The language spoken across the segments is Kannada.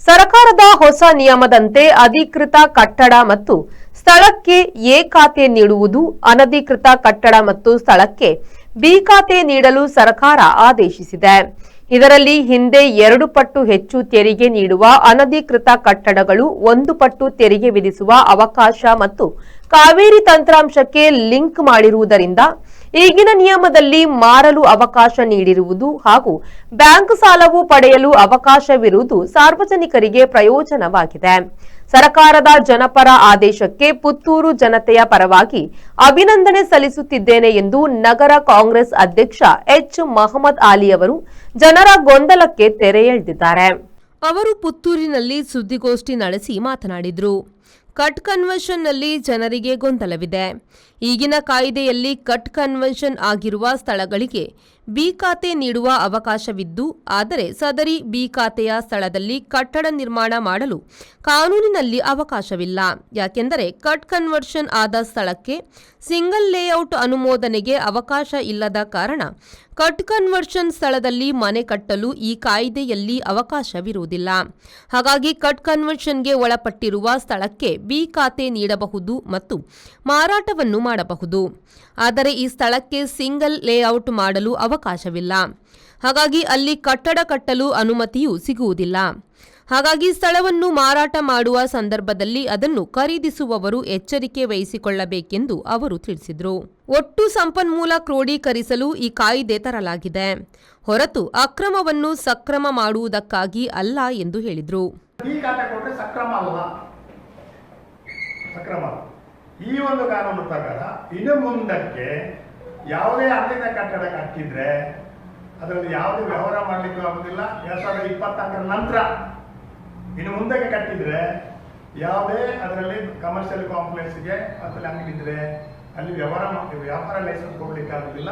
ಸರ್ಕಾರದ ಹೊಸ ನಿಯಮದಂತೆ ಅಧಿಕೃತ ಕಟ್ಟಡ ಮತ್ತು ಸ್ಥಳಕ್ಕೆ ಎ ಖಾತೆ ನೀಡುವುದು, ಅನಧಿಕೃತ ಕಟ್ಟಡ ಮತ್ತು ಸ್ಥಳಕ್ಕೆ ಬಿ ಖಾತೆ ನೀಡಲು ಸರ್ಕಾರ ಆದೇಶಿಸಿದೆ. ಇದರಲ್ಲಿ ಹಿಂದೆ 2 ಪಟ್ಟು ಹೆಚ್ಚು ತೆರಿಗೆ ನೀಡುವ ಅನಧಿಕೃತ ಕಟ್ಟಡಗಳು 1 ಪಟ್ಟು ತೆರಿಗೆ ವಿಧಿಸುವ ಅವಕಾಶ ಮತ್ತು ಕಾವೇರಿ ತಂತ್ರಾಂಶಕ್ಕೆ ಲಿಂಕ್ ಮಾಡಿರುವುದರಿಂದ ಈಗಿನ ನಿಯಮದಲ್ಲಿ ಮಾರಲು ಅವಕಾಶ ನೀಡಿರುವುದು ಹಾಗೂ ಬ್ಯಾಂಕ್ ಸಾಲವು ಪಡೆಯಲು ಅವಕಾಶವಿರುವುದು ಸಾರ್ವಜನಿಕರಿಗೆ ಪ್ರಯೋಜನವಾಗಿದೆ. ಸರ್ಕಾರದ ಜನಪರ ಆದೇಶಕ್ಕೆ ಪುತ್ತೂರು ಜನತೆಯ ಪರವಾಗಿ ಅಭಿನಂದನೆ ಸಲ್ಲಿಸುತ್ತಿದ್ದೇನೆ ಎಂದು ನಗರ ಕಾಂಗ್ರೆಸ್ ಅಧ್ಯಕ್ಷ ಎಚ್ ಮಹಮ್ಮದ್ ಆಲಿ ಅವರು ಜನರ ಗೊಂದಲಕ್ಕೆ ತೆರೆ ಎಳೆದಿದ್ದಾರೆ. ಅವರು ಪುತ್ತೂರಿನಲ್ಲಿ ಸುದ್ದಿಗೋಷ್ಠಿ ನಡೆಸಿ ಮಾತನಾಡಿದರು. ಕಟ್ ಕನ್ವೆನ್ಷನ್ನಲ್ಲಿ ಜನರಿಗೆ ಗೊಂದಲವಿದೆ. ಈಗಿನ ಕಾಯ್ದೆಯಲ್ಲಿ ಕಟ್ ಕನ್ವೆನ್ಷನ್ ಆಗಿರುವ ಸ್ಥಳಗಳಿಗೆ ಬಿ ಖಾತೆ ನೀಡುವ ಅವಕಾಶವಿದ್ದು, ಆದರೆ ಸದರಿ ಬಿ ಖಾತೆಯ ಸ್ಥಳದಲ್ಲಿ ಕಟ್ಟಡ ನಿರ್ಮಾಣ ಮಾಡಲು ಕಾನೂನಿನಲ್ಲಿ ಅವಕಾಶವಿಲ್ಲ. ಯಾಕೆಂದರೆ ಕಟ್ ಕನ್ವರ್ಷನ್ ಆದ ಸ್ಥಳಕ್ಕೆ ಸಿಂಗಲ್ ಲೇಔಟ್ ಅನುಮೋದನೆಗೆ ಅವಕಾಶ ಇಲ್ಲದ ಕಾರಣ ಕಟ್ ಕನ್ವರ್ಷನ್ ಸ್ಥಳದಲ್ಲಿ ಮನೆ ಕಟ್ಟಲು ಈ ಕಾಯ್ದೆಯಲ್ಲಿ ಅವಕಾಶವಿರುವುದಿಲ್ಲ. ಹಾಗಾಗಿ ಕಟ್ ಕನ್ವರ್ಷನ್ಗೆ ಒಳಪಟ್ಟಿರುವ ಸ್ಥಳಕ್ಕೆ ಬಿ ಖಾತೆ ನೀಡಬಹುದು ಮತ್ತು ಮಾರಾಟವನ್ನು ಮಾಡಬಹುದು. ಆದರೆ ಈ ಸ್ಥಳಕ್ಕೆ ಸಿಂಗಲ್ ಲೇಔಟ್ ಮಾಡಲು ಅವಕಾಶವಿಲ್ಲ. ಹಾಗಾಗಿ ಅಲ್ಲಿ ಕಟ್ಟಡ ಕಟ್ಟಲು ಅನುಮತಿಯೂ ಸಿಗುವುದಿಲ್ಲ. ಹಾಗಾಗಿ ಸ್ಥಳವನ್ನು ಮಾರಾಟ ಮಾಡುವ ಸಂದರ್ಭದಲ್ಲಿ ಅದನ್ನು ಖರೀದಿಸುವವರು ಎಚ್ಚರಿಕೆ ವಹಿಸಿಕೊಳ್ಳಬೇಕೆಂದು ಅವರು ತಿಳಿಸಿದರು. ಒಟ್ಟು ಸಂಪನ್ಮೂಲ ಕ್ರೋಢೀಕರಿಸಲು ಈ ಕಾಯ್ದೆ ತರಲಾಗಿದೆ, ಹೊರತು ಅಕ್ರಮವನ್ನು ಸಕ್ರಮ ಮಾಡುವುದಕ್ಕಾಗಿ ಅಲ್ಲ ಎಂದು ಹೇಳಿದರು. ಈ ಒಂದು ಕಾನೂನು ಪ್ರಕಾರ ಇನ್ನು ಮುಂದಕ್ಕೆ ಯಾವುದೇ ಅಲ್ಲಿನ ಕಟ್ಟಡ ಕಟ್ಟಿದ್ರೆ ಅದರಲ್ಲಿ ಯಾವುದೇ ವ್ಯವಹಾರ ಮಾಡಲಿಕ್ಕೆ ಆಗುದಿಲ್ಲ. 2024 ನಂತರ ಇನ್ನು ಮುಂದಕ್ಕೆ ಕಟ್ಟಿದ್ರೆ ಯಾವುದೇ ಅದರಲ್ಲಿ ಕಮರ್ಷಿಯಲ್ ಕಾಂಪ್ಲೆಕ್ಸ್ಗೆ ಅಥವಾ ಅಂಗಡಿದ್ರೆ ಅಲ್ಲಿ ವ್ಯಾಪಾರ ಲೈಸೆನ್ಸ್ ಕೊಡ್ಲಿಕ್ಕೆ ಆಗುದಿಲ್ಲ.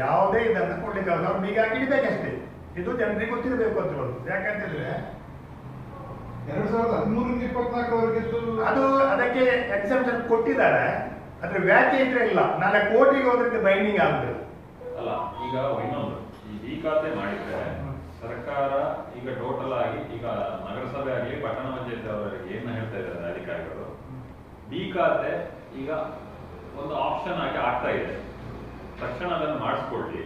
ಯಾವುದೇ ಇದನ್ನು ಕೊಡ್ಲಿಕ್ಕೆ ಆಗುದಿಲ್ಲ. ಅವ್ರು ಹೀಗಾಗಿ ಇಡಬೇಕಷ್ಟೇ. ಇದು ಜನರಿಗೆ ಗೊತ್ತಿರಬೇಕು ಅಂತ ಹೇಳುದು. ಯಾಕಂತಂದ್ರೆ 2013-24 ಅದು ಅದಕ್ಕೆ ಎಕ್ಸೆಪ್ಷನ್ ಕೊಟ್ಟಿದ್ದಾರೆ. ಅದ್ರ ವ್ಯಾಖ್ಯೆ ಇದ್ರೆ ಇಲ್ಲ. ನಾಳೆ ಕೋರ್ಟಿಗೆ ಹೋದ್ರಿಂದ ಬೈಂಡಿಂಗ್ ಆಗುದಿಲ್ಲ ಅಲ್ಲ. ಈಗ ಇನ್ನೊಂದು ಈ ಬಿ ಖಾತೆ ಮಾಡಿದ್ರೆ ಸರ್ಕಾರ ಈಗ ಟೋಟಲ್ ಆಗಿ ಈಗ ನಗರಸಭೆ ಆಗಲಿ ಪಟ್ಟಣ ಪಂಚಾಯತ್ ಅವರಿಗೆ ಏನ್ ಹೇಳ್ತಾ ಇದ್ದಾರೆ ಅಧಿಕಾರಿಗಳು, ಬಿ ಖಾತೆ ಈಗ ಒಂದು ಆಪ್ಷನ್ ಆಗಿ ಆಗ್ತಾ ಇದೆ. ತಕ್ಷಣ ಅದನ್ನು ಮಾಡಿಸ್ಕೊಳ್ಳಿ.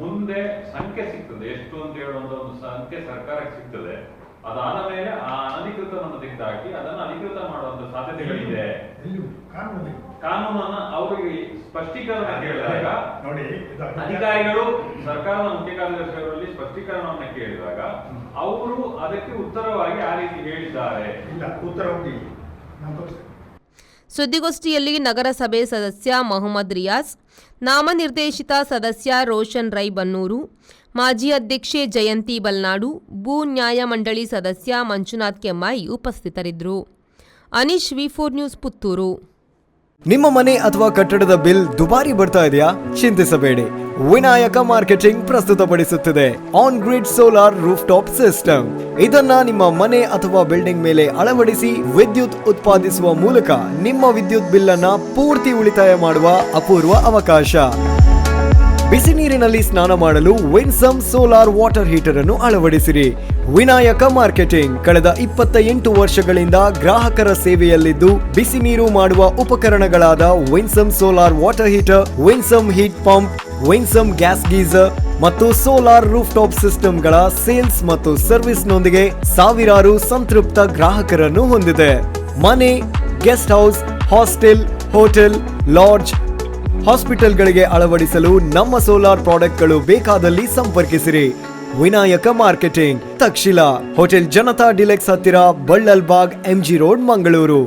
ಮುಂದೆ ಸಂಖ್ಯೆ ಸಿಗ್ತದೆ, ಎಷ್ಟು ಅಂತ ಹೇಳುವಂತ ಒಂದು ಸಂಖ್ಯೆ ಸರ್ಕಾರಕ್ಕೆ ಸಿಗ್ತದೆ. ಅದಾದ ಮೇಲೆ ಆ ಅನಧಿಕೃತವನ್ನು ತೆಗೆದುಹಾಕಿ ಅದನ್ನು ಅಧಿಕೃತ ಮಾಡುವಂತ ಸಾಧ್ಯತೆಗಳಿದೆ. ಕಾನೂನನ್ನ ಅವರಿಗೆ ಸ್ಪಷ್ಟೀಕರಣ ಕೇಳಿದಾಗ ನೋಡಿ, ಅಧಿಕಾರಿಗಳು ಸರ್ಕಾರದ ಮುಖ್ಯ ಕಾರ್ಯದರ್ಶಿಯವರಲ್ಲಿ ಸ್ಪಷ್ಟೀಕರಣವನ್ನ ಕೇಳಿದಾಗ ಅವರು ಅದಕ್ಕೆ ಉತ್ತರವಾಗಿ ಆ ರೀತಿ ಹೇಳಿದ್ದಾರೆ. ಸುದ್ದಿಗೋಷ್ಠಿಯಲ್ಲಿ ನಗರಸಭೆ ಸದಸ್ಯ ಮೊಹಮ್ಮದ್ ರಿಯಾಜ್, ನಾಮನಿರ್ದೇಶಿತ ಸದಸ್ಯ ರೋಷನ್ ರೈ ಬನ್ನೂರು, ಮಾಜಿ ಅಧ್ಯಕ್ಷೆ ಜಯಂತಿ ಬಲ್ನಾಡು, ಭೂ ನ್ಯಾಯ ಮಂಡಳಿ ಸದಸ್ಯ ಮಂಜುನಾಥ್ ಕೆಮ್ಮಾಯಿ ಉಪಸ್ಥಿತರಿದ್ದರು. ಅನೀಶ್, ವಿ4 ನ್ಯೂಸ್, ಪುತ್ತೂರು. ನಿಮ್ಮ ಮನೆ ಅಥವಾ ಕಟ್ಟಡದ ಬಿಲ್ ದುಬಾರಿ ಬರ್ತಾ ಇದೆಯಾ? ಚಿಂತಿಸಬೇಡಿ. ವಿನಾಯಕ ಮಾರ್ಕೆಟಿಂಗ್ ಪ್ರಸ್ತುತಪಡಿಸುತ್ತಿದೆ on grid solar rooftop system. ಇದನ್ನ ನಿಮ್ಮ ಮನೆ ಅಥವಾ ಬಿಲ್ಡಿಂಗ್ ಮೇಲೆ ಅಳವಡಿಸಿ ವಿದ್ಯುತ್ ಉತ್ಪಾದಿಸುವ ಮೂಲಕ ನಿಮ್ಮ ವಿದ್ಯುತ್ ಬಿಲ್ ಅನ್ನ ಪೂರ್ತಿ ಉಳಿತಾಯ ಮಾಡುವ ಅಪೂರ್ವ ಅವಕಾಶ. ಬಿಸಿ ನೀರಿನಲ್ಲಿ ಸ್ನಾನ ಮಾಡಲು ವಿನ್ಸಮ್ ಸೋಲಾರ್ ವಾಟರ್ ಹೀಟರ್ ಅನ್ನು ಅಳವಡಿಸಿರಿ. ವಿನಾಯಕ ಮಾರ್ಕೆಟಿಂಗ್ ಕಳೆದ 28 ವರ್ಷಗಳಿಂದ ಗ್ರಾಹಕರ ಸೇವೆಯಲ್ಲಿದ್ದು, ಬಿಸಿ ನೀರು ಮಾಡುವ ಉಪಕರಣಗಳಾದ Winsome solar water heater, Winsome heat pump, Winsome gas geyser ಮತ್ತು ಸೋಲಾರ್ ರೂಫ್ ಟಾಪ್ ಸಿಸ್ಟಮ್ಗಳ ಸೇಲ್ಸ್ ಮತ್ತು ಸರ್ವಿಸ್ನೊಂದಿಗೆ ಸಾವಿರಾರು ಸಂತೃಪ್ತ ಗ್ರಾಹಕರನ್ನು ಹೊಂದಿದೆ. ಮನೆ, guest house, hostel, hotel, lodge, ಹಾಸ್ಪಿಟಲ್ಗಳಿಗೆ ಅಳವಡಿಸಲು ನಮ್ಮ ಸೋಲಾರ್ ಪ್ರಾಡಕ್ಟ್ಗಳು ಬೇಕಾದಲ್ಲಿ ಸಂಪರ್ಕಿಸಿರಿ. Vinayaka marketing, Takshila, hotel Janata deluxe ಹತ್ತಿರ, ಬಳ್ಳಲ್ಬಾಗ್, MG ರೋಡ್, ಮಂಗಳೂರು.